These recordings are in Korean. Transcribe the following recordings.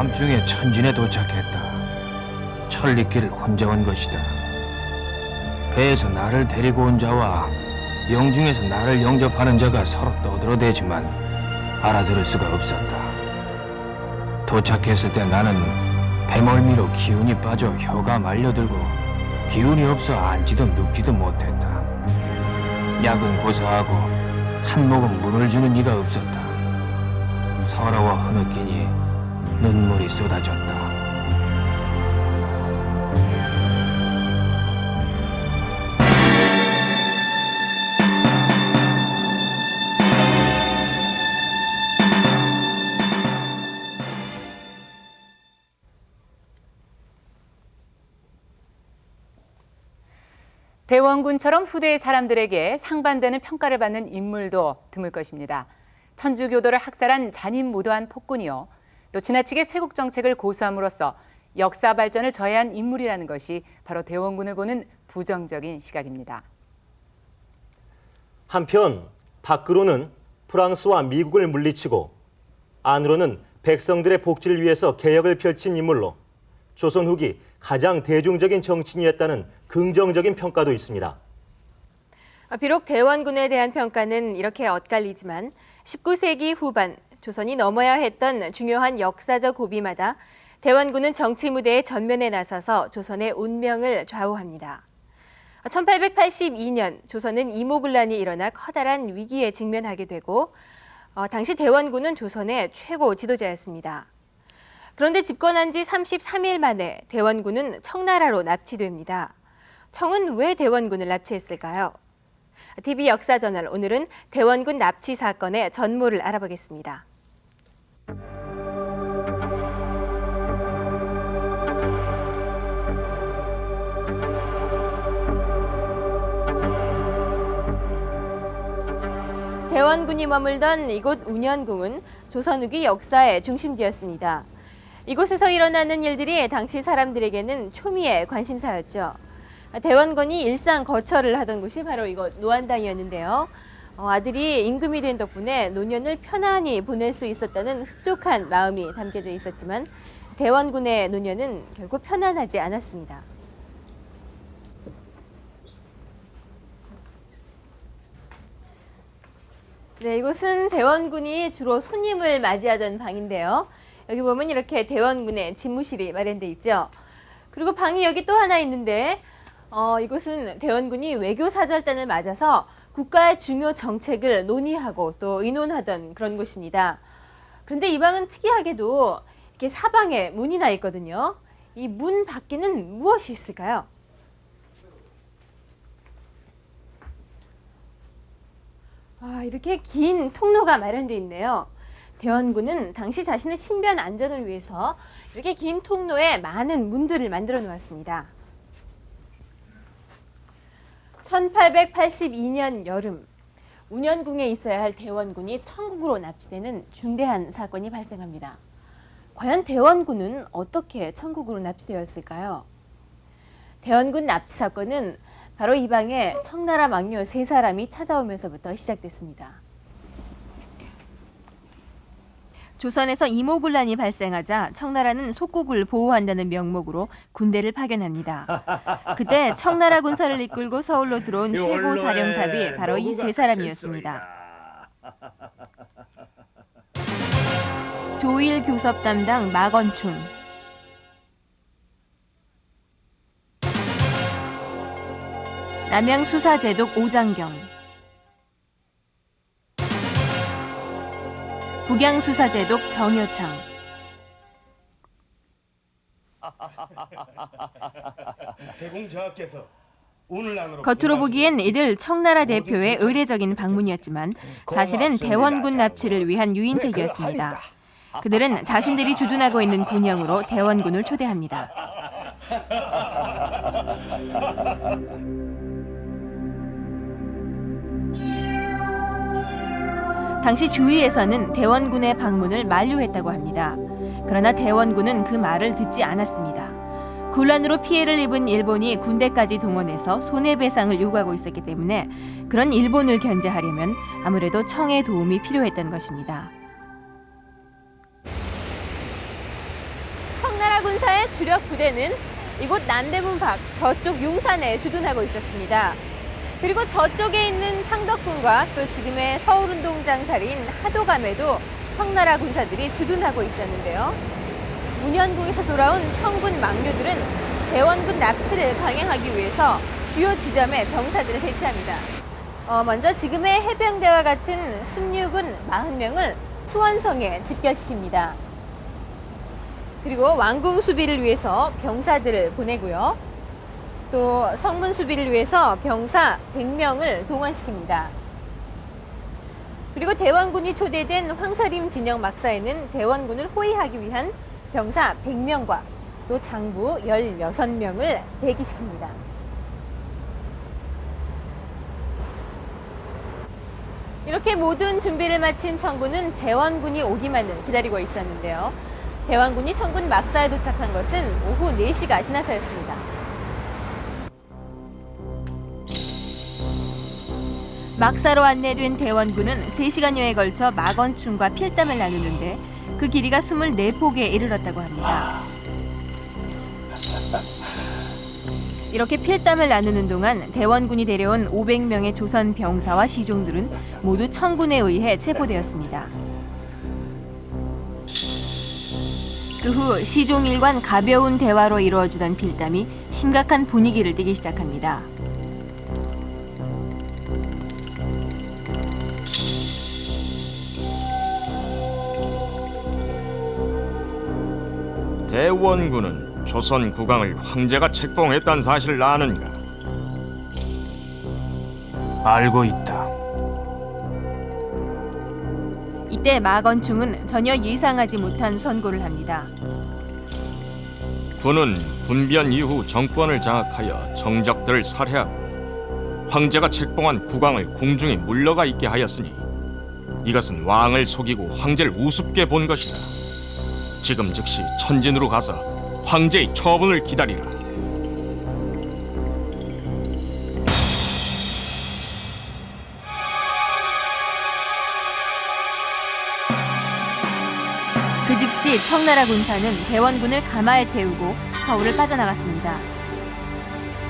밤중에 천진에 도착했다. 천리길을 혼자 온 것이다. 배에서 나를 데리고 온 자와 영중에서 나를 영접하는 자가 서로 떠들어대지만 알아들을 수가 없었다. 도착했을 때 나는 배멀미로 기운이 빠져 혀가 말려들고 기운이 없어 앉지도 눕지도 못했다. 약은 고사하고 한 모금 물을 주는 이가 없었다. 서러워 흐느끼니 눈물이 쏟아졌다. 대원군처럼 후대의 사람들에게 상반되는 평가를 받는 인물도 드물 것입니다. 천주교도를 학살한 잔인무도한 폭군이요. 또 지나치게 쇄국 정책을 고수함으로써 역사 발전을 저해한 인물이라는 것이 바로 대원군을 보는 부정적인 시각입니다. 한편 밖으로는 프랑스와 미국을 물리치고 안으로는 백성들의 복지를 위해서 개혁을 펼친 인물로 조선 후기 가장 대중적인 정치인이었다는 긍정적인 평가도 있습니다. 비록 대원군에 대한 평가는 이렇게 엇갈리지만 19세기 후반 조선이 넘어야 했던 중요한 역사적 고비마다 대원군은 정치 무대의 전면에 나서서 조선의 운명을 좌우합니다. 1882년 조선은 이모군란이 일어나 커다란 위기에 직면하게 되고 당시 대원군은 조선의 최고 지도자였습니다. 그런데 집권한 지 33일 만에 대원군은 청나라로 납치됩니다. 청은 왜 대원군을 납치했을까요? TV 역사저널 오늘은 대원군 납치 사건의 전모를 알아보겠습니다. 대원군이 머물던 이곳 운현궁은 조선 후기 역사의 중심지였습니다. 이곳에서 일어나는 일들이 당시 사람들에게는 초미의 관심사였죠. 대원군이 일상 거처를 하던 곳이 바로 이곳 노안당이었는데요. 아들이 임금이 된 덕분에 노년을 편안히 보낼 수 있었다는 흡족한 마음이 담겨져 있었지만 대원군의 노년은 결국 편안하지 않았습니다. 네, 이곳은 대원군이 주로 손님을 맞이하던 방인데요. 여기 보면 이렇게 대원군의 집무실이 마련돼 있죠. 그리고 방이 여기 또 하나 있는데 이곳은 대원군이 외교사절단을 맞아서 국가의 중요 정책을 논의하고 또 의논하던 그런 곳입니다. 그런데 이 방은 특이하게도 이렇게 사방에 문이 나 있거든요. 이 문 밖에는 무엇이 있을까요? 이렇게 긴 통로가 마련돼 있네요. 대원군은 당시 자신의 신변 안전을 위해서 이렇게 긴 통로에 많은 문들을 만들어 놓았습니다. 1882년 여름, 운현궁에 있어야 할 대원군이 천국으로 납치되는 중대한 사건이 발생합니다. 과연 대원군은 어떻게 천국으로 납치되었을까요? 대원군 납치 사건은 바로 이 방에 청나라 망녀 3사람이 찾아오면서부터 시작됐습니다. 조선에서 이모군란이 발생하자 청나라는 속국을 보호한다는 명목으로 군대를 파견합니다. 그때 청나라 군사를 이끌고 서울로 들어온 최고 사령탑이 바로 이 3사람이었습니다. 조일 교섭 담당 마건춘, 남양 수사제독 오장경, 북양수사제독 정여창. 겉으로 보기엔 이들 청나라 대표의 의례적인 방문이었지만 사실은 대원군 납치를 위한 유인책이었습니다. 그들은 자신들이 주둔하고 있는 군영으로 대원군을 초대합니다. 당시 주위에서는 대원군의 방문을 만류했다고 합니다. 그러나 대원군은 그 말을 듣지 않았습니다. 군란으로 피해를 입은 일본이 군대까지 동원해서 손해배상을 요구하고 있었기 때문에 그런 일본을 견제하려면 아무래도 청의 도움이 필요했던 것입니다. 조선사의 주력 부대는 이곳 남대문 밖 저쪽 용산에 주둔하고 있었습니다. 그리고 저쪽에 있는 창덕궁과 또 지금의 서울운동장 자리인 하도감에도 청나라 군사들이 주둔하고 있었는데요. 문현궁에서 돌아온 청군 망료들은 대원군 납치를 강행하기 위해서 주요 지점에 병사들을 배치합니다. 먼저 지금의 해병대와 같은 승류군 40명을 수원성에 집결시킵니다. 그리고 왕궁 수비를 위해서 병사들을 보내고요. 또 성문 수비를 위해서 병사 100명을 동원시킵니다. 그리고 대원군이 초대된 황사림 진영 막사에는 대원군을 호위하기 위한 병사 100명과 또 장부 16명을 대기시킵니다. 이렇게 모든 준비를 마친 청군은 대원군이 오기만을 기다리고 있었는데요. 대원군이 청군 막사에 도착한 것은 오후 4시가 지나서였습니다. 막사로 안내된 대원군은 3시간여에 걸쳐 막원충과 필담을 나누는데 그 길이가 24폭에 이르렀다고 합니다. 이렇게 필담을 나누는 동안 대원군이 데려온 500명의 조선 병사와 시종들은 모두 청군에 의해 체포되었습니다. 그 후 시종 일관 가벼운 대화로 이루어지던 필담이 심각한 분위기를 띠기 시작합니다. 대원군은 조선 국왕을 황제가 책봉했다는 사실을 아는가? 알고 있다. 이때 막원충은 전혀 예상하지 못한 선고를 합니다. 군은 군변 이후 정권을 장악하여 정적들을 살해하고 황제가 책봉한 국왕을 궁중에 물러가 있게 하였으니 이것은 왕을 속이고 황제를 우습게 본 것이다. 지금 즉시 천진으로 가서 황제의 처분을 기다리라. 그 즉시 청나라 군사는 대원군을 가마에 태우고 서울을 빠져나갔습니다.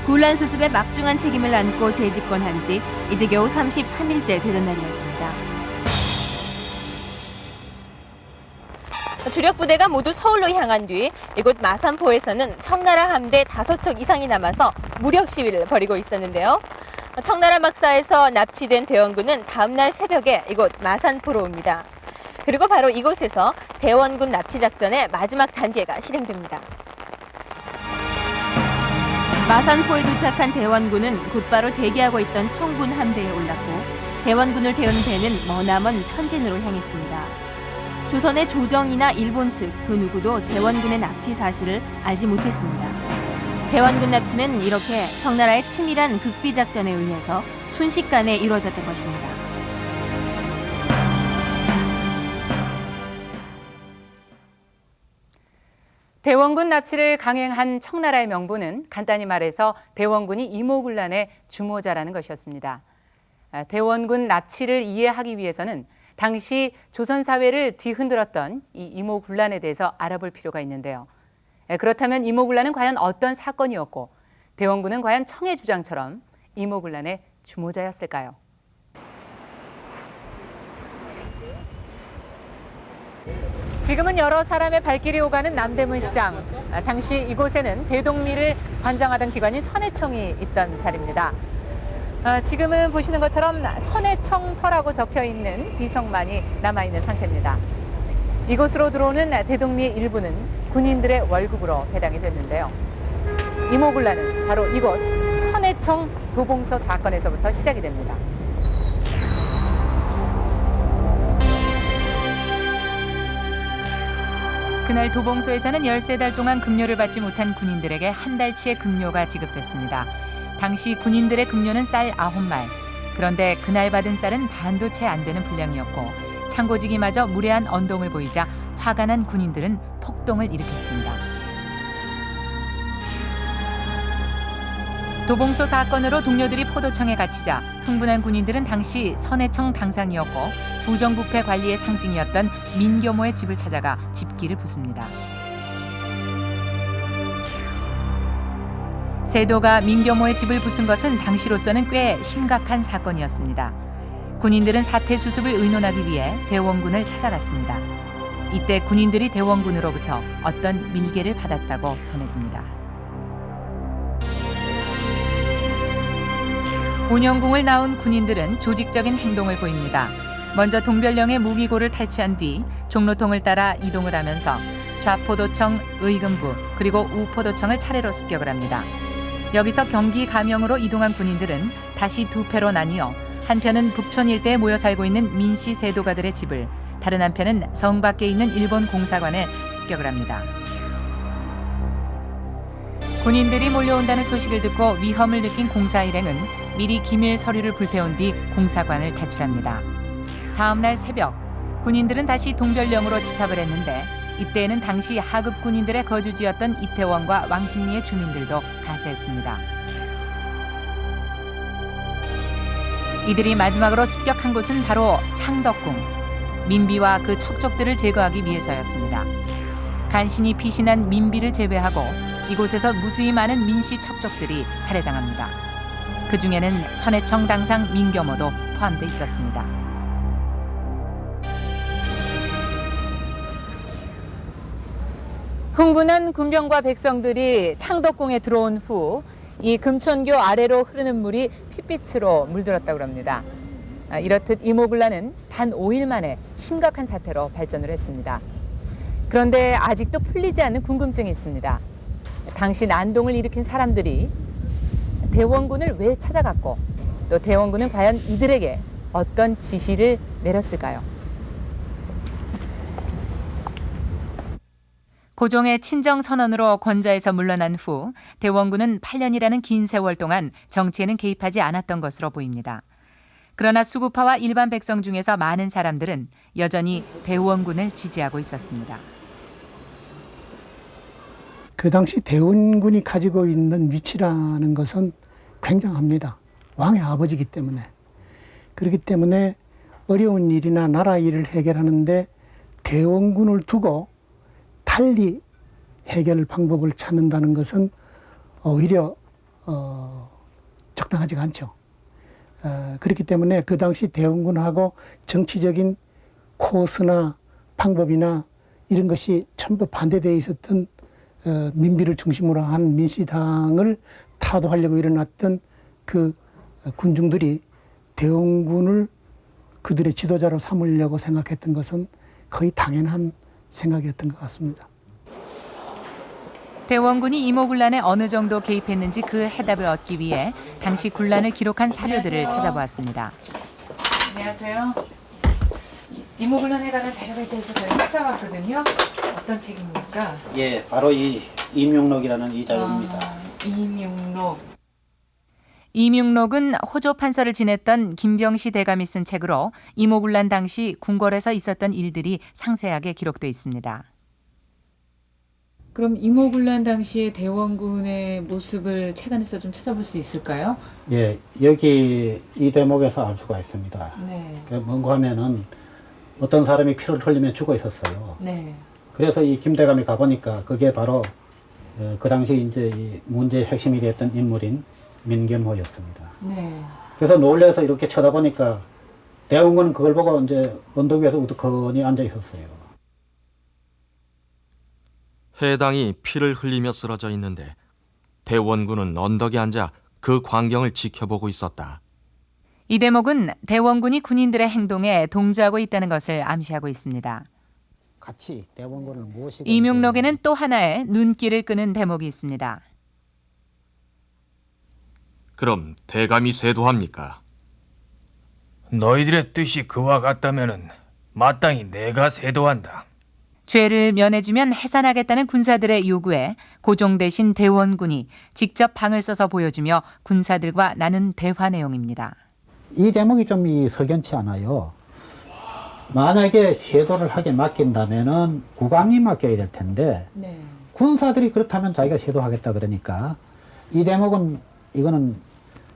군란 수습에 막중한 책임을 안고 재집권한 지 이제 겨우 33일째 되던 날이었습니다. 주력 부대가 모두 서울로 향한 뒤 이곳 마산포에서는 청나라 함대 5척 이상이 남아서 무력 시위를 벌이고 있었는데요. 청나라 막사에서 납치된 대원군은 다음 날 새벽에 이곳 마산포로 옵니다. 그리고 바로 이곳에서 대원군 납치 작전의 마지막 단계가 실행됩니다. 마산포에 도착한 대원군은 곧바로 대기하고 있던 청군 함대에 올랐고 대원군을 태운 배는 머나먼 천진으로 향했습니다. 조선의 조정이나 일본 측 그 누구도 대원군의 납치 사실을 알지 못했습니다. 대원군 납치는 이렇게 청나라의 치밀한 극비 작전에 의해서 순식간에 이루어졌던 것입니다. 대원군 납치를 강행한 청나라의 명분은 간단히 말해서 대원군이 이모군란의 주모자라는 것이었습니다. 대원군 납치를 이해하기 위해서는 당시 조선 사회를 뒤흔들었던 이 이모군란에 대해서 알아볼 필요가 있는데요. 그렇다면 이모군란은 과연 어떤 사건이었고 대원군은 과연 청의 주장처럼 이모군란의 주모자였을까요? 지금은 여러 사람의 발길이 오가는 남대문 시장. 당시 이곳에는 대동리를 관장하던 기관인 선해청이 있던 자리입니다. 지금은 보시는 것처럼 선해청터라고 적혀 있는 비석만이 남아있는 상태입니다. 이곳으로 들어오는 대동리의 일부는 군인들의 월급으로 배당이 됐는데요. 이모군란은 바로 이곳 선해청 도봉서 사건에서부터 시작이 됩니다. 그날 도봉소에서는 13달 동안 급료를 받지 못한 군인들에게 한 달치의 급료가 지급됐습니다. 당시 군인들의 급료는 쌀 9말. 그런데 그날 받은 쌀은 반도 채 안 되는 분량이었고 창고지기마저 무례한 언동을 보이자 화가 난 군인들은 폭동을 일으켰습니다. 도봉소 사건으로 동료들이 포도청에 갇히자 흥분한 군인들은 당시 선해청 당상이었고 부정부패 관리의 상징이었던 민교모의 집을 찾아가 집기를 붙습니다. 세도가 민겨모의 집을 부순 것은 당시로서는 꽤 심각한 사건이었습니다. 군인들은 사태 수습을 의논하기 위해 대원군을 찾아갔습니다. 이때 군인들이 대원군으로부터 어떤 밀개를 받았다고 전해집니다. 운영궁을 나온 군인들은 조직적인 행동을 보입니다. 먼저 동별령의 무기고를 탈취한 뒤 종로통을 따라 이동을 하면서 좌포도청, 의금부 그리고 우포도청을 차례로 습격을 합니다. 여기서 경기 감영으로 이동한 군인들은 다시 두 패로 나뉘어 한편은 북촌 일대에 모여 살고 있는 민씨 세도가들의 집을, 다른 한편은 성 밖에 있는 일본 공사관에 습격을 합니다. 군인들이 몰려온다는 소식을 듣고 위험을 느낀 공사 일행은 미리 기밀 서류를 불태운 뒤 공사관을 탈출합니다. 다음 날 새벽, 군인들은 다시 동별령으로 집합을 했는데 이때에는 당시 하급 군인들의 거주지였던 이태원과 왕십리의 주민들도 가세했습니다. 이들이 마지막으로 습격한 곳은 바로 창덕궁, 민비와 그 척족들을 제거하기 위해서였습니다. 간신히 피신한 민비를 제외하고 이곳에서 무수히 많은 민씨 척족들이 살해당합니다. 그 중에는 선해청 당상 민겨모도 포함돼 있었습니다. 흥분한 군병과 백성들이 창덕궁에 들어온 후 이 금천교 아래로 흐르는 물이 핏빛으로 물들었다고 합니다. 이렇듯 이모군란은 단 5일 만에 심각한 사태로 발전을 했습니다. 그런데 아직도 풀리지 않는 궁금증이 있습니다. 당시 난동을 일으킨 사람들이 대원군을 왜 찾아갔고 또 대원군은 과연 이들에게 어떤 지시를 내렸을까요? 고종의 친정 선언으로 권좌에서 물러난 후 대원군은 8년이라는 긴 세월 동안 정치에는 개입하지 않았던 것으로 보입니다. 그러나 수구파와 일반 백성 중에서 많은 사람들은 여전히 대원군을 지지하고 있었습니다. 그 당시 대원군이 가지고 있는 위치라는 것은 굉장합니다. 왕의 아버지이기 때문에. 그렇기 때문에 어려운 일이나 나라 일을 해결하는데 대원군을 두고 달리 해결 방법을 찾는다는 것은 오히려 적당하지가 않죠. 그렇기 때문에 그 당시 대원군하고 정치적인 코스나 방법이나 이런 것이 전부 반대되어 있었던 민비를 중심으로 한 민씨당을 타도하려고 일어났던 그 군중들이 대원군을 그들의 지도자로 삼으려고 생각했던 것은 거의 당연한 생각이었던 것 같습니다. 대원군이 이모군란에 어느 정도 개입했는지 그 해답을 얻기 위해 당시 군란을 기록한 사료들을 찾아보았습니다. 안녕하세요. 이모군란에 관한 자료가 있다 해서 저희 찾아왔거든요. 어떤 책입니까? 예, 바로 이 임육록이라는 이 자료입니다. 임육록. 임육록은 호조 판서를 지냈던 김병시 대감이 쓴 책으로 이모군란 당시 궁궐에서 있었던 일들이 상세하게 기록되어 있습니다. 그럼 이모군란 당시의 대원군의 모습을 책 안에서 좀 찾아볼 수 있을까요? 예, 여기 이 대목에서 알 수가 있습니다. 네. 뭔가 하면은 어떤 사람이 피를 흘리면 죽어 있었어요. 네. 그래서 이 김대감이 가보니까 그게 바로 그 당시 이제 이 문제의 핵심이 되었던 인물인 민겸호였습니다. 네. 그래서 놀래서 이렇게 쳐다보니까 대원군은 그걸 보고 이제 언덕 위에서 우두커니 앉아 있었어요. 해당이 피를 흘리며 쓰러져 있는데 대원군은 언덕에 앉아 그 광경을 지켜보고 있었다. 이 대목은 대원군이 군인들의 행동에 동조하고 있다는 것을 암시하고 있습니다. 같이 대원군을 모시고 임육록에는 또 하나의 눈길을 끄는 대목이 있습니다. 그럼 대감이 세도합니까? 너희들의 뜻이 그와 같다면은 마땅히 내가 세도한다. 죄를 면해주면 해산하겠다는 군사들의 요구에 고종 대신 대원군이 직접 방을 써서 보여주며 군사들과 나눈 대화 내용입니다. 이 대목이 좀 석연치 않아요. 만약에 세도를 하게 맡긴다면은 국왕이 맡겨야 될 텐데 군사들이 그렇다면 자기가 세도하겠다 그러니까 이 대목은 이거는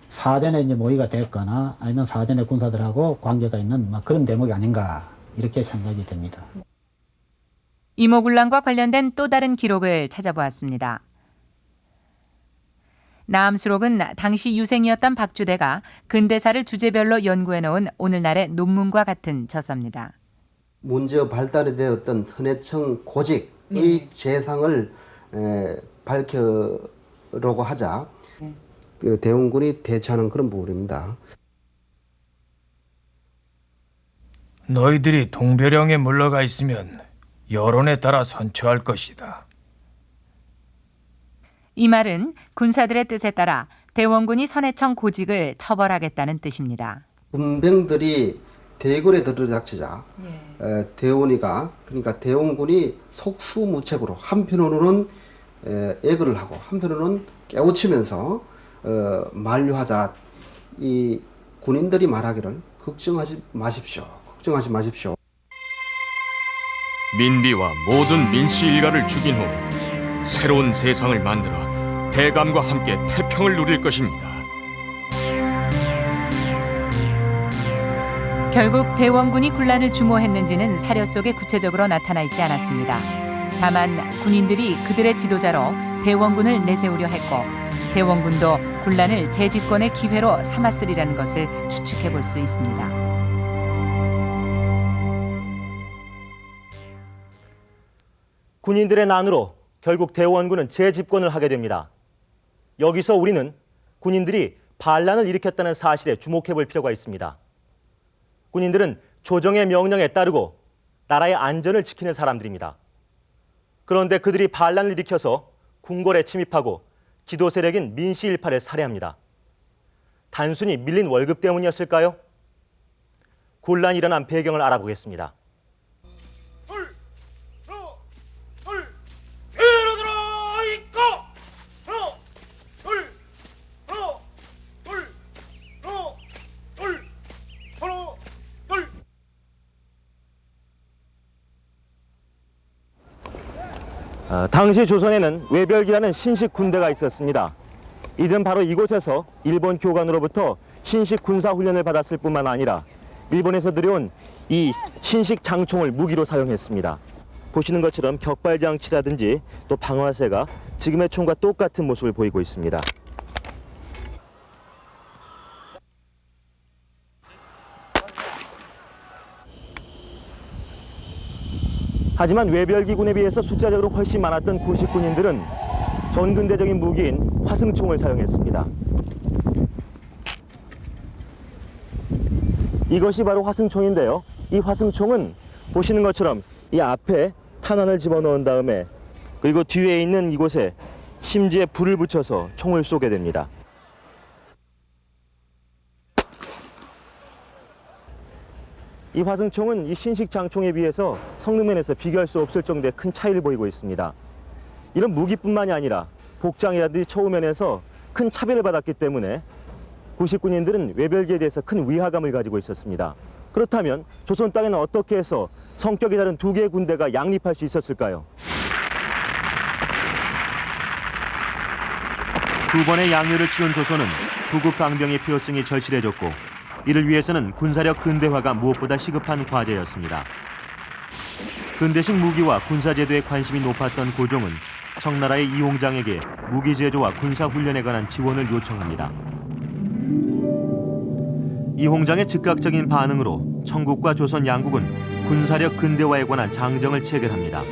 사전에 이제 모의가 됐거나 아니면 사전에 군사들하고 관계가 있는 막 그런 대목이 아닌가 이렇게 생각이 됩니다. 이모군란과 관련된 또 다른 기록을 찾아보았습니다. 남수록은 당시 유생이었던 박주대가 근대사를 주제별로 연구해 놓은 오늘날의 논문과 같은 저서입니다. 먼저 발달이 되었던 선해청 고직의 재상을 밝혀려고 하자 그 대원군이 대처하는 그런 부분입니다. 너희들이 동벼령에 물러가 있으면 여론에 따라 선처할 것이다. 이 말은 군사들의 뜻에 따라 대원군이 선해청 고직을 처벌하겠다는 뜻입니다. 군병들이 대궐에 들어닥치자 대원이가 그러니까 대원군이 속수무책으로 한편으로는 애걸을 하고 한편으로는 깨우치면서 만류하자. 이 군인들이 말하기를 걱정하지 마십시오. 걱정하지 마십시오. 민비와 모든 민씨 일가를 죽인 후 새로운 세상을 만들어 대감과 함께 태평을 누릴 것입니다. 결국 대원군이 군란을 주모했는지는 사료 속에 구체적으로 나타나 있지 않았습니다. 다만 군인들이 그들의 지도자로 대원군을 내세우려 했고 대원군도 군란을 재집권의 기회로 삼았으리라는 것을 추측해 볼 수 있습니다. 군인들의 난으로 결국 대원군은 재집권을 하게 됩니다. 여기서 우리는 군인들이 반란을 일으켰다는 사실에 주목해 볼 필요가 있습니다. 군인들은 조정의 명령에 따르고 나라의 안전을 지키는 사람들입니다. 그런데 그들이 반란을 일으켜서 궁궐에 침입하고 지도 세력인 민씨 일파를 살해합니다. 단순히 밀린 월급 때문이었을까요? 곤란이 일어난 배경을 알아보겠습니다. 당시 조선에는 외별기라는 신식 군대가 있었습니다. 이들은 바로 이곳에서 일본 교관으로부터 신식 군사 훈련을 받았을 뿐만 아니라 일본에서 들여온 이 신식 장총을 무기로 사용했습니다. 보시는 것처럼 격발장치라든지 또 방아쇠가 지금의 총과 똑같은 모습을 보이고 있습니다. 하지만 외별기군에 비해서 숫자적으로 훨씬 많았던 구식군인들은 전근대적인 무기인 화승총을 사용했습니다. 이것이 바로 화승총인데요. 이 화승총은 보시는 것처럼 이 앞에 탄환을 집어넣은 다음에 그리고 뒤에 있는 이곳에 심지에 불을 붙여서 총을 쏘게 됩니다. 이 화승총은 이 신식 장총에 비해서 성능면에서 비교할 수 없을 정도의 큰 차이를 보이고 있습니다. 이런 무기뿐만이 아니라 복장이라든지 처우면에서 큰 차별을 받았기 때문에 구식군인들은 외별기에 대해서 큰 위화감을 가지고 있었습니다. 그렇다면 조선 땅에는 어떻게 해서 성격이 다른 두 개의 군대가 양립할 수 있었을까요? 두 번의 양요를 치른 조선은 부국 강병의 필요성이 절실해졌고 이를 위해서는 군사력 근대화가 무엇보다 시급한 과제였습니다. 근대식 무기와 군사제도에 관심이 높았던 고종은 청나라의 이홍장에게 무기 제조와 군사 훈련에 관한 지원을 요청합니다. 이홍장의 즉각적인 반응으로 청국과 조선 양국은 군사력 근대화에 관한 장정을 체결합니다.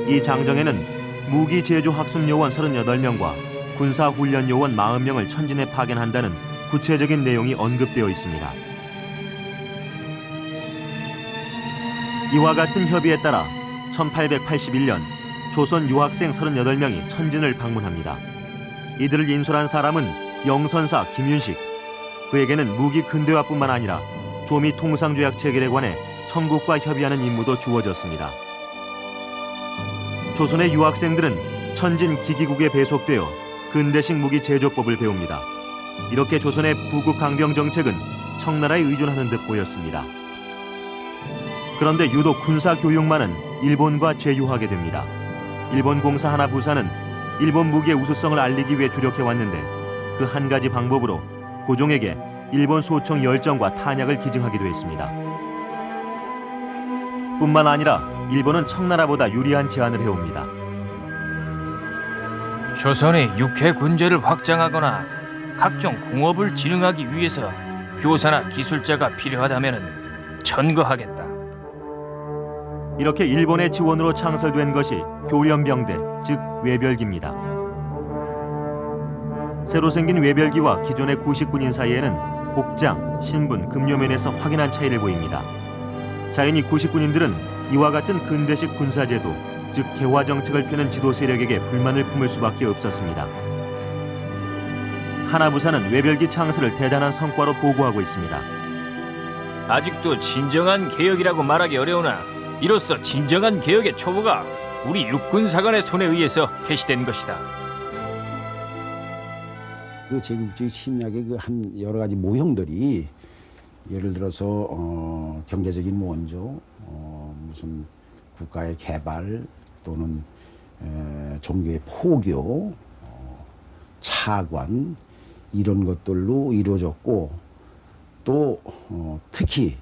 이 장정에는 무기 제조 학습 요원 38명과 군사 훈련 요원 40명을 천진에 파견한다는 구체적인 내용이 언급되어 있습니다. 이와 같은 협의에 따라 1881년 조선 유학생 38명이 천진을 방문합니다. 이들을 인솔한 사람은 영선사 김윤식. 그에게는 무기 근대화뿐만 아니라 조미 통상조약 체결에 관해 청국과 협의하는 임무도 주어졌습니다. 조선의 유학생들은 천진 기기국에 배속되어 근대식 무기 제조법을 배웁니다. 이렇게 조선의 부국 강병 정책은 청나라에 의존하는 듯 보였습니다. 그런데 유독 군사 교육만은 일본과 제휴하게 됩니다. 일본 공사 하나 부사는 일본 무기의 우수성을 알리기 위해 주력해 왔는데 그 한 가지 방법으로 고종에게 일본 소총 10정과 탄약을 기증하기도 했습니다. 뿐만 아니라 일본은 청나라보다 유리한 제안을 해옵니다. 조선의 육해 군제를 확장하거나 각종 공업을 진흥하기 위해서 교사나 기술자가 필요하다면 천거하겠다. 이렇게 일본의 지원으로 창설된 것이 교련병대, 즉 외별기입니다. 새로 생긴 외별기와 기존의 구식군인 사이에는 복장, 신분, 급료면에서 확연한 차이를 보입니다. 자연히 구식군인들은 이와 같은 근대식 군사제도, 즉 개화 정책을 펴는 지도 세력에게 불만을 품을 수밖에 없었습니다. 하나부사는 외별기 창설을 대단한 성과로 보고하고 있습니다. 아직도 진정한 개혁이라고 말하기 어려우나 이로써 진정한 개혁의 초보가 우리 육군사관의 손에 의해서 개시된 것이다. 그 제국주의 침략의 그 한 여러 가지 모형들이 예를 들어서 경제적인 원조, 무슨 국가의 개발 또는 종교의 포교, 차관 이런 것들로 이루어졌고 또 특히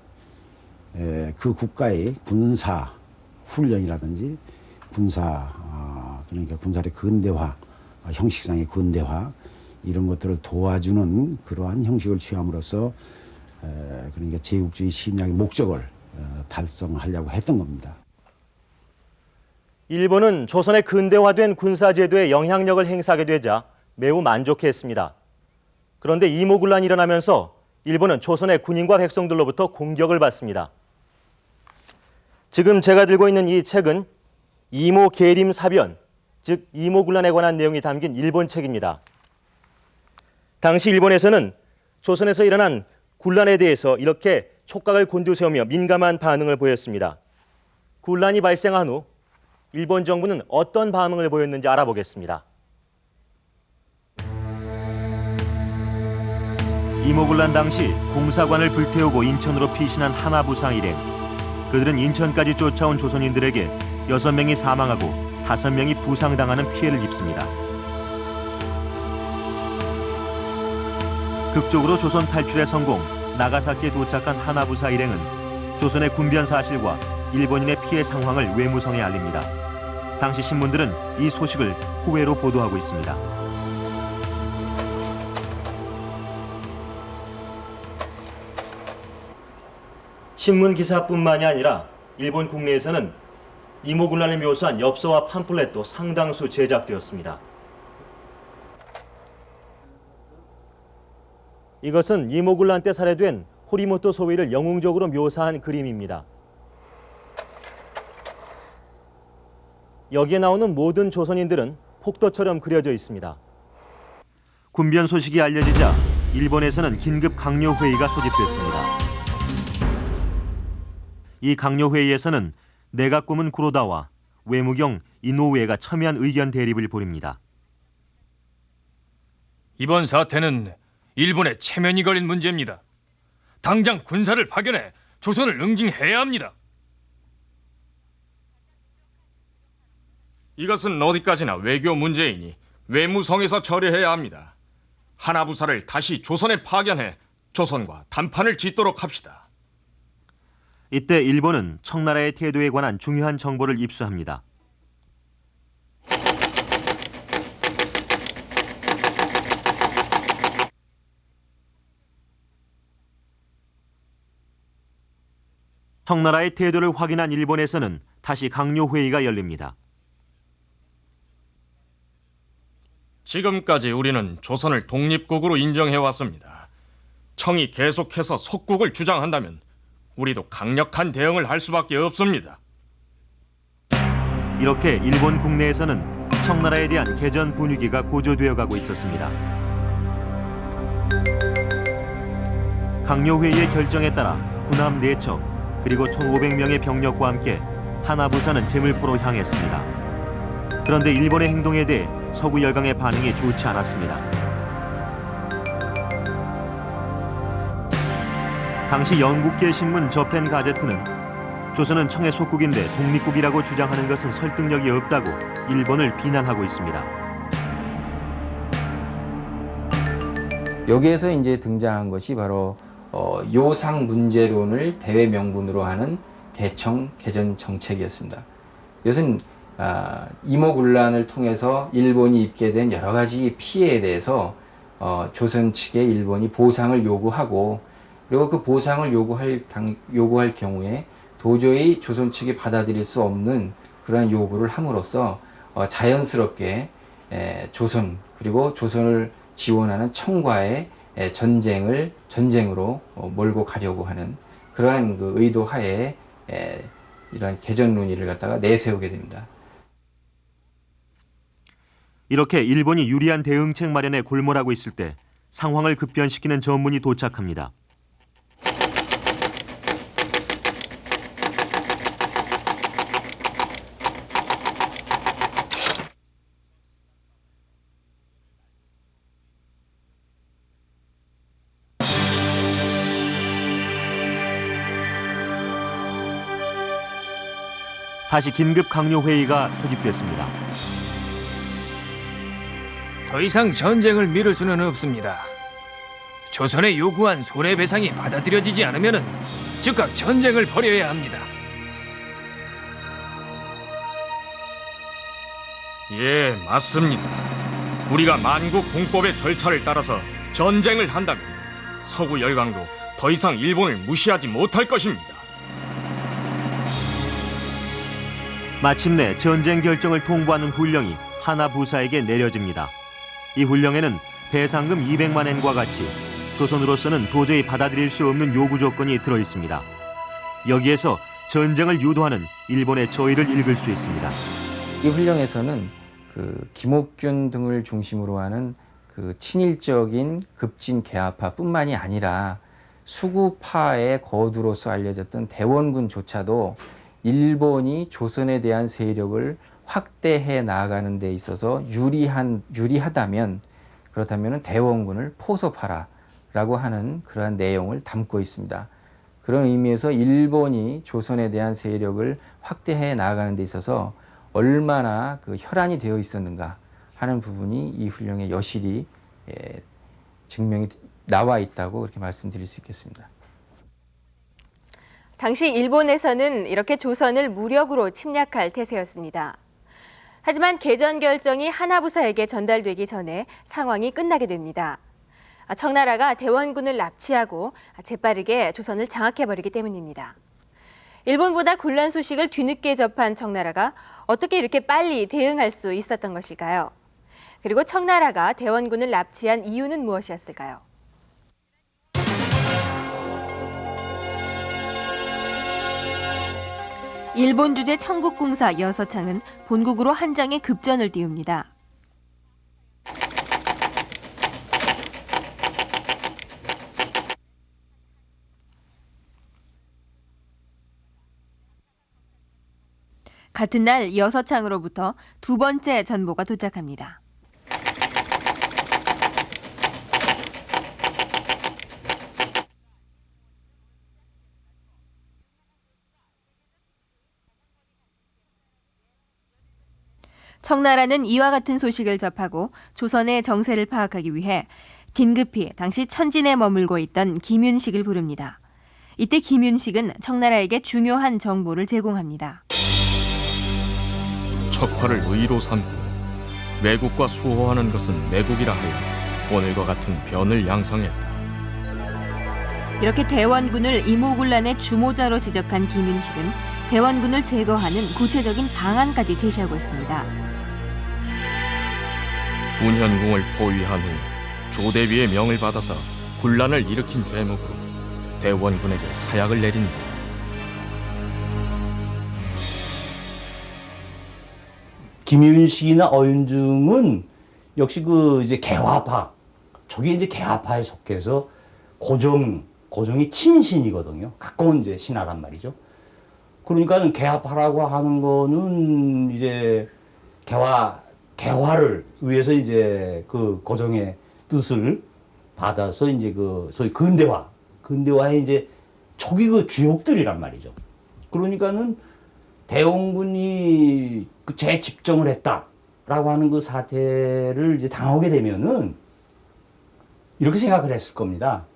그 국가의 군사 훈련이라든지 그러니까 군사의 근대화, 형식상의 근대화 이런 것들을 도와주는 그러한 형식을 취함으로써 그러니까 제국주의 침략의 목적을 달성하려고 했던 겁니다. 일본은 조선의 근대화된 군사제도에 영향력을 행사하게 되자 매우 만족했습니다. 그런데 이모군란이 일어나면서 일본은 조선의 군인과 백성들로부터 공격을 받습니다. 지금 제가 들고 있는 이 책은 이모계림사변, 즉 이모군란에 관한 내용이 담긴 일본 책입니다. 당시 일본에서는 조선에서 일어난 군란에 대해서 이렇게 촉각을 곤두세우며 민감한 반응을 보였습니다. 군란이 발생한 후 일본 정부는 어떤 반응을 보였는지 알아보겠습니다. 이모군란 당시 공사관을 불태우고 인천으로 피신한 하나부상 일행. 그들은 인천까지 쫓아온 조선인들에게 6명이 사망하고 5명이 부상당하는 피해를 입습니다. 극적으로 조선 탈출에 성공, 나가사키에 도착한 하나부사 일행은 조선의 군변 사실과 일본인의 피해 상황을 외무성에 알립니다. 당시 신문들은 이 소식을 후회로 보도하고 있습니다. 신문 기사뿐만이 아니라 일본 국내에서는 이모군란을 묘사한 엽서와 팜플렛도 상당수 제작되었습니다. 이것은 이모군란 때 살해된 호리모토 소위를 영웅적으로 묘사한 그림입니다. 여기에 나오는 모든 조선인들은 폭도처럼 그려져 있습니다. 군변 소식이 알려지자 일본에서는 긴급 강요회의가 소집됐습니다. 이 강요회의에서는 내각 고문 구로다와 외무경 이노우에가 첨예한 의견 대립을 벌입니다. 이번 사태는 일본의 체면이 걸린 문제입니다. 당장 군사를 파견해 조선을 응징해야 합니다. 이것은 어디까지나 외교 문제이니 외무성에서 처리해야 합니다. 하나부사를 다시 조선에 파견해 조선과談判을 짓도록 합시다. 이때 일본은 청나라의 태도에 관한 중요한 정보를 입수합니다. 청나라의 태도를 확인한 일본에서는 다시 강요회의가 열립니다. 지금까지 우리는 조선을 독립국으로 인정해왔습니다. 청이 계속해서 속국을 주장한다면 우리도 강력한 대응을 할 수밖에 없습니다. 이렇게 일본 국내에서는 청나라에 대한 개전 분위기가 고조되어 가고 있었습니다. 강요회의의 결정에 따라 군함 4척 그리고 1,500명의 병력과 함께 하나부사는 제물포로 향했습니다. 그런데 일본의 행동에 대해 서구 열강의 반응이 좋지 않았습니다. 당시 영국계 신문 저펜 가제트는 조선은 청의 속국인데 독립국이라고 주장하는 것은 설득력이 없다고 일본을 비난하고 있습니다. 여기에서 이제 등장한 것이 바로 요상 문제론을 대외 명분으로 하는 대청 개전 정책이었습니다. 이것은 이모군란을 통해서 일본이 입게 된 여러 가지 피해에 대해서 조선 측에 일본이 보상을 요구하고, 그리고 그 보상을 요구할 경우에 도저히 조선 측이 받아들일 수 없는 그러한 요구를 함으로써 자연스럽게 조선, 그리고 조선을 지원하는 청과의 전쟁으로 몰고 가려고 하는 그러한 그 의도 하에 이러한 개전 논의를 갖다가 내세우게 됩니다. 이렇게 일본이 유리한 대응책 마련에 골몰하고 있을 때 상황을 급변시키는 전문이 도착합니다. 다시 긴급 강요 회의가 소집됐습니다. 더 이상 전쟁을 미룰 수는 없습니다. 조선의 요구한 손해배상이 받아들여지지 않으면 즉각 전쟁을 벌여야 합니다. 예, 맞습니다. 우리가 만국 공법의 절차를 따라서 전쟁을 한다면 서구 열강도 더 이상 일본을 무시하지 못할 것입니다. 마침내 전쟁 결정을 통보하는 훈령이 하나부사에게 내려집니다. 이 훈령에는 배상금 200만 엔과 같이 조선으로서는 도저히 받아들일 수 없는 요구 조건이 들어있습니다. 여기에서 전쟁을 유도하는 일본의 저의를 읽을 수 있습니다. 이 훈령에서는 그 김옥균 등을 중심으로 하는 그 친일적인 급진 개화파뿐만이 아니라 수구파의 거두로서 알려졌던 대원군조차도 일본이 조선에 대한 세력을 확대해 나아가는 데 있어서 유리하다면, 그렇다면 대원군을 포섭하라라고 하는 그러한 내용을 담고 있습니다. 그런 의미에서 일본이 조선에 대한 세력을 확대해 나아가는 데 있어서 얼마나 그 혈안이 되어 있었는가 하는 부분이 이 훈령에 여실히 증명이 나와 있다고 그렇게 말씀드릴 수 있겠습니다. 당시 일본에서는 이렇게 조선을 무력으로 침략할 태세였습니다. 하지만 개전 결정이 하나부사에게 전달되기 전에 상황이 끝나게 됩니다. 청나라가 대원군을 납치하고 재빠르게 조선을 장악해버리기 때문입니다. 일본보다 군란 소식을 뒤늦게 접한 청나라가 어떻게 이렇게 빨리 대응할 수 있었던 것일까요? 그리고 청나라가 대원군을 납치한 이유는 무엇이었을까요? 일본 주재 청국공사 여서창은 본국으로 한 장의 급전을 띄웁니다. 같은 날 여서창으로부터 두 번째 전보가 도착합니다. 청나라는 이와 같은 소식을 접하고 조선의 정세를 파악하기 위해 긴급히 당시 천진에 머물고 있던 김윤식을 부릅니다. 이때 김윤식은 청나라에게 중요한 정보를 제공합니다. 척화를 의로 삼고 매국과 수호하는 것은 매국이라 하여 오늘과 같은 변을 양성했다. 이렇게 대원군을 이모군란의 주모자로 지적한 김윤식은 대원군을 제거하는 구체적인 방안까지 제시하고 있습니다. 운현궁을 포위한 후 조대비의 명을 받아서 군란을 일으킨 죄목으로 대원군에게 사약을 내린다. 김윤식이나 어윤중은 역시 그 이제 개화파, 저게 이제 개화파에 속해서 고종이 친신이거든요. 가까운 이제 신하란 말이죠. 그러니까 개화파라고 하는 거는 이제 개화를 위해서 이제 그 고종의 뜻을 받아서 이제 그 소위 근대화의 이제 초기 그 주역들이란 말이죠. 그러니까는 대원군이 그 재집정을 했다라고 하는 그 사태를 이제 당하게 되면은 이렇게 생각을 했을 겁니다.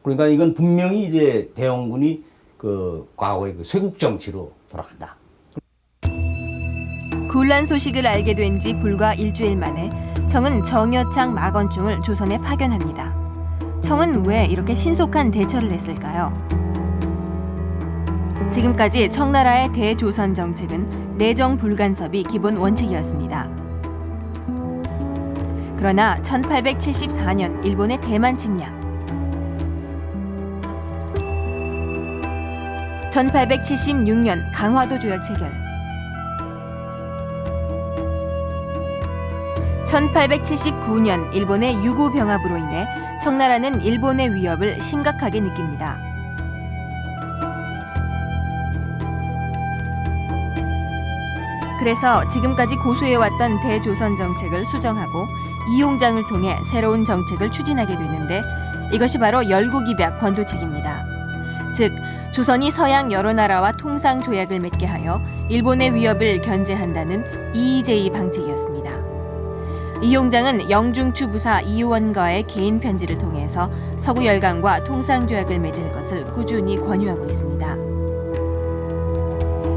그러니까 이건 분명히 이제 대원군이 그 과거의 그 쇄국 정치로 돌아간다. 군란 소식을 알게 된 지 불과 일주일 만에 청은 정여창 마건충을 조선에 파견합니다. 청은 왜 이렇게 신속한 대처를 했을까요? 지금까지 청나라의 대조선 정책은 내정 불간섭이 기본 원칙이었습니다. 그러나 1874년 일본의 대만 침략, 1876년 강화도 조약 체결, 1879년 일본의 유구 병합으로 인해 청나라는 일본의 위협을 심각하게 느낍니다. 그래서 지금까지 고수해왔던 대조선 정책을 수정하고 이용장을 통해 새로운 정책을 추진하게 되는데 이것이 바로 열국입약 권도책입니다. 즉, 조선이 서양 여러 나라와 통상 조약을 맺게 하여 일본의 위협을 견제한다는 이의제의 방책이었습니다. 이용장은 영중추 부사 이우원과의 개인 편지를 통해서 서구 열강과 통상 조약을 맺을 것을 꾸준히 권유하고 있습니다.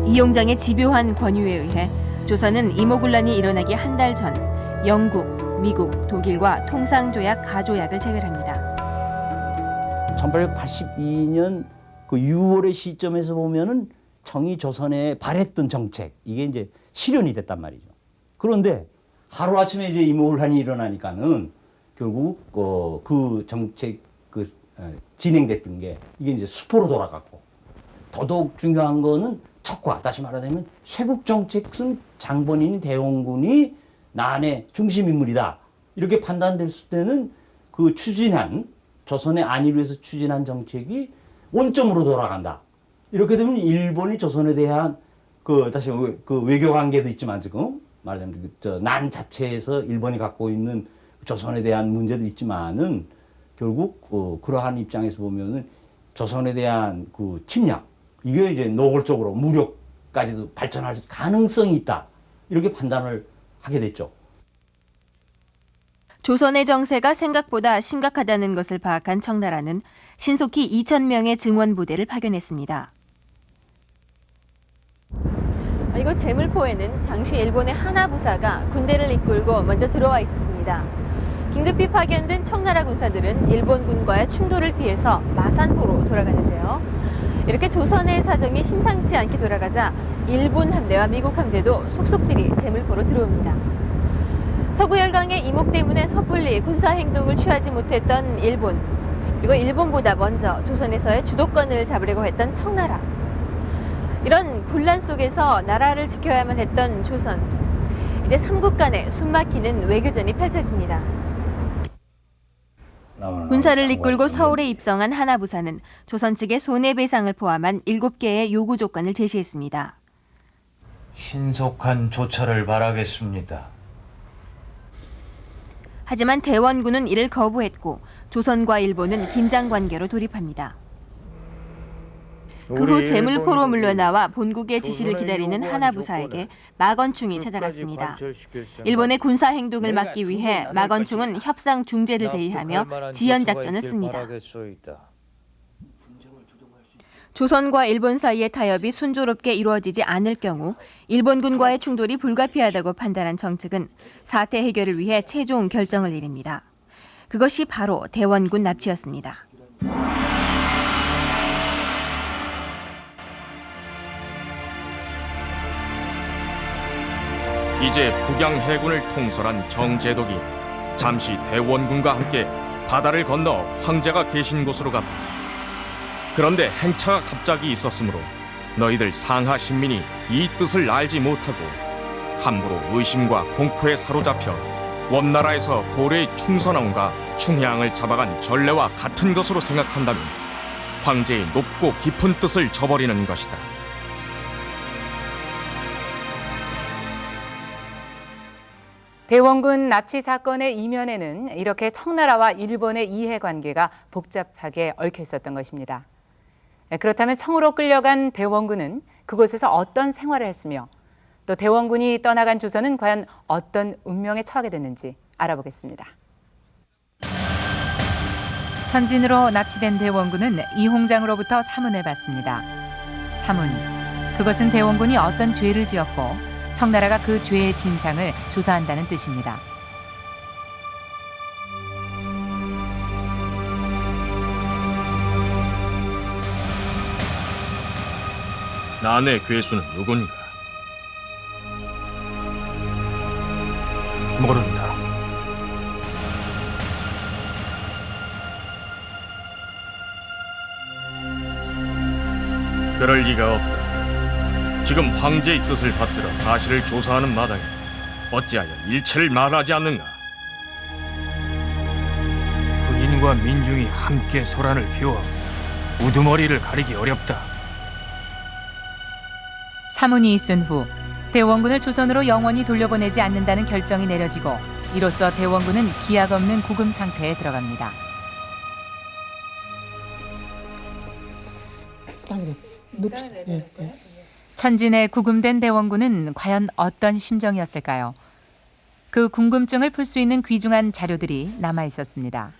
이용장의 집요한 권유에 의해 조선은 이모군란이 일어나기 한 달 전 영국, 미국, 독일과 통상조약 가조약을 체결합니다. 1882년 그 6월의 시점에서 보면은 청이 조선에 발했던 정책 이게 이제 실현이 됐단 말이죠. 그런데 하루아침에 이제 이모군란이 일어나니까는 결국 그 정책 진행됐던 게 이게 이제 수포로 돌아갔고, 더더욱 중요한 거는 척과, 다시 말하자면 쇄국 정책은 장본인인 대원군이 난의 중심 인물이다 이렇게 판단됐을 때는 그 추진한 조선의 안위를 위해서 추진한 정책이 원점으로 돌아간다. 이렇게 되면 일본이 조선에 대한 다시 그 외교 관계도 있지만 지금 말하자면 난 자체에서 일본이 갖고 있는 조선에 대한 문제도 있지만은 결국 그러한 입장에서 보면은 조선에 대한 그 침략 이게 이제 노골적으로 무력까지도 발전할 가능성이 있다 이렇게 판단을 하게 됐죠. 조선의 정세가 생각보다 심각하다는 것을 파악한 청나라는 신속히 2,000명의 증원 부대를 파견했습니다. 이곳 제물포에는 당시 일본의 하나부사가 군대를 이끌고 먼저 들어와 있었습니다. 긴급히 파견된 청나라 군사들은 일본군과의 충돌을 피해서 마산포로 돌아가는데요. 이렇게 조선의 사정이 심상치 않게 돌아가자 일본 함대와 미국 함대도 속속들이 제물포로 들어옵니다. 서구 열강의 이목 때문에 섣불리 군사 행동을 취하지 못했던 일본, 그리고 일본보다 먼저 조선에서의 주도권을 잡으려고 했던 청나라. 이런 군란 속에서 나라를 지켜야만 했던 조선. 이제 삼국 간의 숨막히는 외교전이 펼쳐집니다. 군사를 이끌고 서울에 입성한 하나부사는 조선 측의 손해배상을 포함한 7개의 요구 조건을 제시했습니다. 신속한 조처를 바라겠습니다. 하지만 대원군은 이를 거부했고 조선과 일본은 긴장관계로 돌입합니다. 그 후 제물포로 물러나와 본국의 지시를 기다리는 하나부사에게 마건충이 찾아갔습니다. 일본의 군사 행동을 막기 위해 마건충은 협상 중재를 제의하며 지연 작전을 씁니다. 조선과 일본 사이의 타협이 순조롭게 이루어지지 않을 경우 일본군과의 충돌이 불가피하다고 판단한 정측은 사태 해결을 위해 최종 결정을 내립니다. 그것이 바로 대원군 납치였습니다. 이제 북양 해군을 통솔한 정제독이 잠시 대원군과 함께 바다를 건너 황제가 계신 곳으로 갔다. 그런데 행차가 갑자기 있었으므로 너희들 상하 신민이 이 뜻을 알지 못하고 함부로 의심과 공포에 사로잡혀 원나라에서 고려의 충선왕과 충해왕을 잡아간 전례와 같은 것으로 생각한다면 황제의 높고 깊은 뜻을 저버리는 것이다. 대원군 납치 사건의 이면에는 이렇게 청나라와 일본의 이해관계가 복잡하게 얽혀 있었던 것입니다. 그렇다면 청으로 끌려간 대원군은 그곳에서 어떤 생활을 했으며 또 대원군이 떠나간 조선은 과연 어떤 운명에 처하게 됐는지 알아보겠습니다. 천진으로 납치된 대원군은 이홍장으로부터 사문을 받습니다. 사문, 그것은 대원군이 어떤 죄를 지었고 청나라가 그 죄의 진상을 조사한다는 뜻입니다. 난의 괴수는 누군가? 모른다. 그럴 리가 없다. 지금 황제의 뜻을 받들어 사실을 조사하는 마당에 어찌하여 일체를 말하지 않는가? 군인과 민중이 함께 소란을 피워 우두머리를 가리기 어렵다. 사문이 있은 후 대원군을 조선으로 영원히 돌려보내지 않는다는 결정이 내려지고 이로써 대원군은 기약 없는 구금 상태에 들어갑니다. 땅에 눕시다. 예, 예. 천진에 구금된 대원군은 과연 어떤 심정이었을까요? 그 궁금증을 풀 수 있는 귀중한 자료들이 남아 있었습니다.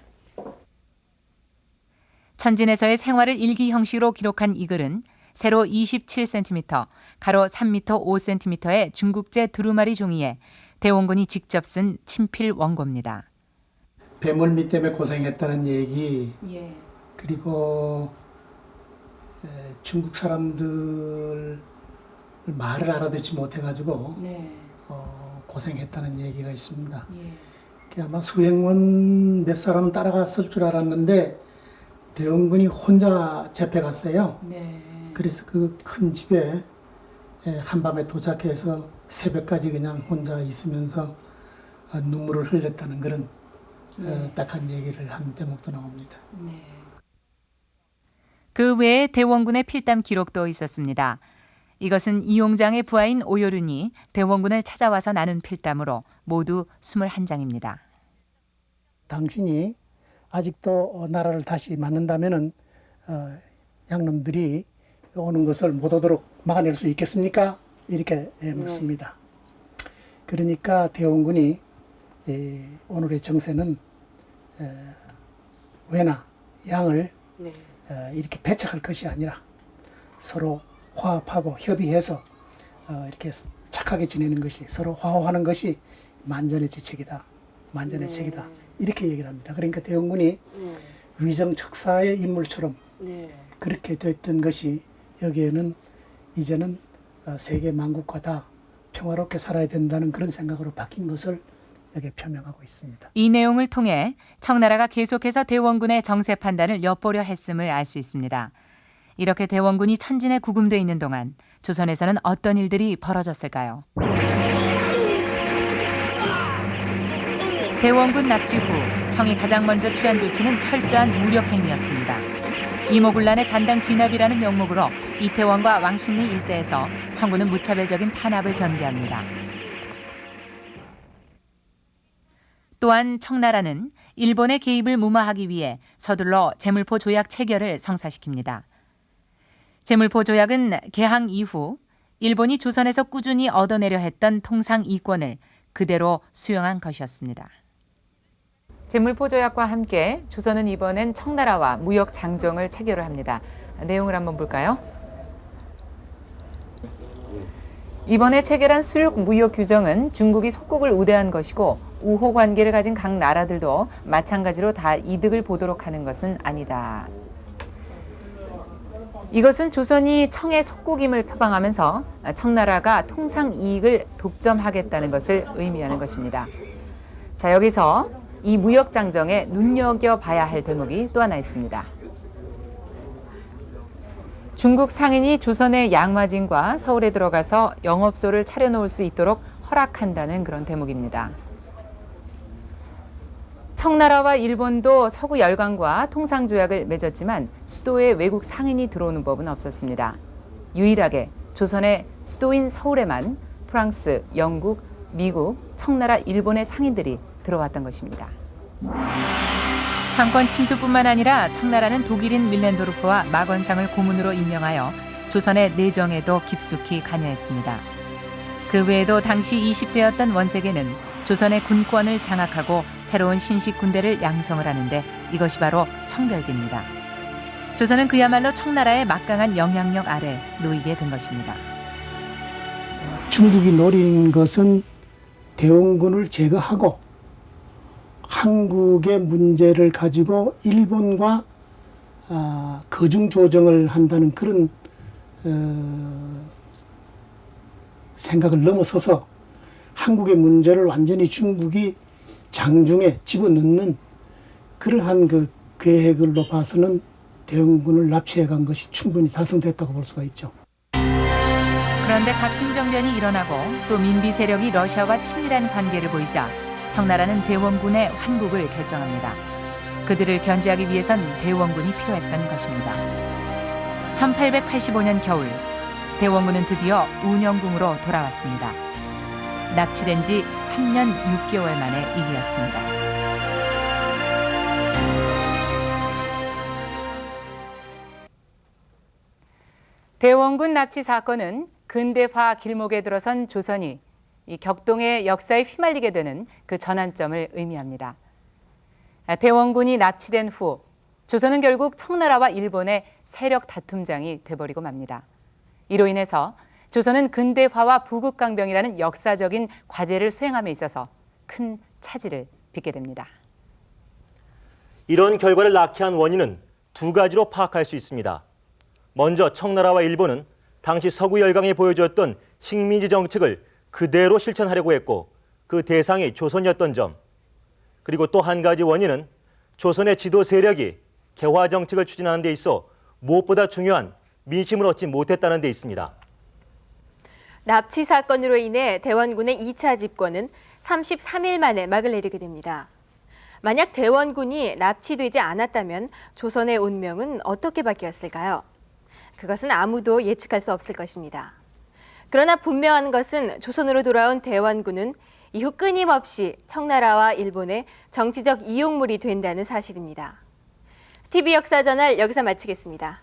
천진에서의 생활을 일기 형식으로 기록한 이 글은 세로 27cm, 가로 3m 5cm의 중국제 두루마리 종이에 대원군이 직접 쓴 친필 원고입니다. 배멀미 때문에 고생했다는 얘기, 그리고 중국 사람들 말을 알아듣지 못해가지고 고생했다는 얘기가 있습니다. 아마 수행원 몇 사람 따라갔을 줄 알았는데 대원군이 혼자 집에 갔어요. 그래서 그 큰 집에 한밤에 도착해서 새벽까지 그냥 혼자 있으면서 눈물을 흘렸다는 그런 딱한 얘기를 한 대목도 나옵니다. 그 외에 대원군의 필담 기록도 있었습니다. 이것은 이용장의 부하인 오요륜이 대원군을 찾아와서 나눈 필담으로 모두 21장입니다. 당신이 아직도 나라를 다시 만든다면은 양놈들이 오는 것을 못 오도록 막아낼 수 있겠습니까? 이렇게 묻습니다. 그러니까 대원군이 오늘의 정세는 외나 양을 이렇게 배척할 것이 아니라 서로 화합하고 협의해서 이렇게 착하게 지내는 것이, 서로 화합하는 것이 만전의 지책이다. 만전의 책이다. 이렇게 얘기를 합니다. 그러니까 대원군이 위정척사의 인물처럼 그렇게 됐던 것이 여기에는 이제는 세계 만국과 다 평화롭게 살아야 된다는 그런 생각으로 바뀐 것을 여기에 표명하고 있습니다. 이 내용을 통해 청나라가 계속해서 대원군의 정세 판단을 엿보려 했음을 알 수 있습니다. 이렇게 대원군이 천진에 구금돼 있는 동안 조선에서는 어떤 일들이 벌어졌을까요? 대원군 납치 후 청이 가장 먼저 취한 조치는 철저한 무력 행위였습니다. 이모군란의 잔당 진압이라는 명목으로 이태원과 왕십리 일대에서 청군은 무차별적인 탄압을 전개합니다. 또한 청나라는 일본의 개입을 무마하기 위해 서둘러 제물포 조약 체결을 성사시킵니다. 제물포 조약은 개항 이후 일본이 조선에서 꾸준히 얻어내려 했던 통상 이권을 그대로 수용한 것이었습니다. 제물포 조약과 함께 조선은 이번엔 청나라와 무역 장정을 체결을 합니다. 내용을 한번 볼까요? 이번에 체결한 수륙 무역 규정은 중국이 속국을 우대한 것이고 우호 관계를 가진 각 나라들도 마찬가지로 다 이득을 보도록 하는 것은 아니다. 이것은 조선이 청의 속국임을 표방하면서 청나라가 통상 이익을 독점하겠다는 것을 의미하는 것입니다. 자, 여기서 이 무역 장정에 눈여겨봐야 할 대목이 또 하나 있습니다. 중국 상인이 조선의 양마진과 서울에 들어가서 영업소를 차려놓을 수 있도록 허락한다는 그런 대목입니다. 청나라와 일본도 서구 열강과 통상조약을 맺었지만 수도에 외국 상인이 들어오는 법은 없었습니다. 유일하게 조선의 수도인 서울에만 프랑스, 영국, 미국, 청나라, 일본의 상인들이 들어왔던 것입니다. 상권 침투뿐만 아니라 청나라는 독일인 밀렌도르프와 마건상을 고문으로 임명하여 조선의 내정에도 깊숙이 관여했습니다. 그 외에도 당시 20대였던 원세계는 조선의 군권을 장악하고 새로운 신식 군대를 양성을 하는데 이것이 바로 청별기입니다. 조선은 그야말로 청나라의 막강한 영향력 아래 놓이게 된 것입니다. 중국이 노린 것은 대원군을 제거하고 한국의 문제를 가지고 일본과 거중 조정을 한다는 그런 생각을 넘어서서 한국의 문제를 완전히 중국이 장중에 집어넣는 그러한 그 계획으로 봐서는 대원군을 납치해 간 것이 충분히 달성됐다고 볼 수가 있죠. 그런데 갑신정변이 일어나고 또 민비 세력이 러시아와 친밀한 관계를 보이자 청나라는 대원군의 환국을 결정합니다. 그들을 견제하기 위해선 대원군이 필요했던 것입니다. 1885년 겨울, 대원군은 드디어 운영궁으로 돌아왔습니다. 납치된 지 3년 6개월 만의 일이었습니다. 대원군 납치 사건은 근대화 길목에 들어선 조선이 이 격동의 역사에 휘말리게 되는 그 전환점을 의미합니다. 대원군이 납치된 후 조선은 결국 청나라와 일본의 세력 다툼장이 돼버리고 맙니다. 이로 인해서 조선은 근대화와 부국강병이라는 역사적인 과제를 수행함에 있어서 큰 차질을 빚게 됩니다. 이런 결과를 낳게 한 원인은 두 가지로 파악할 수 있습니다. 먼저 청나라와 일본은 당시 서구 열강이 보여주었던 식민지 정책을 그대로 실천하려고 했고 그 대상이 조선이었던 점, 그리고 또 한 가지 원인은 조선의 지도 세력이 개화 정책을 추진하는 데 있어 무엇보다 중요한 민심을 얻지 못했다는 데 있습니다. 납치 사건으로 인해 대원군의 2차 집권은 33일 만에 막을 내리게 됩니다. 만약 대원군이 납치되지 않았다면 조선의 운명은 어떻게 바뀌었을까요? 그것은 아무도 예측할 수 없을 것입니다. 그러나 분명한 것은 조선으로 돌아온 대원군은 이후 끊임없이 청나라와 일본의 정치적 이용물이 된다는 사실입니다. TV 역사저널 여기서 마치겠습니다.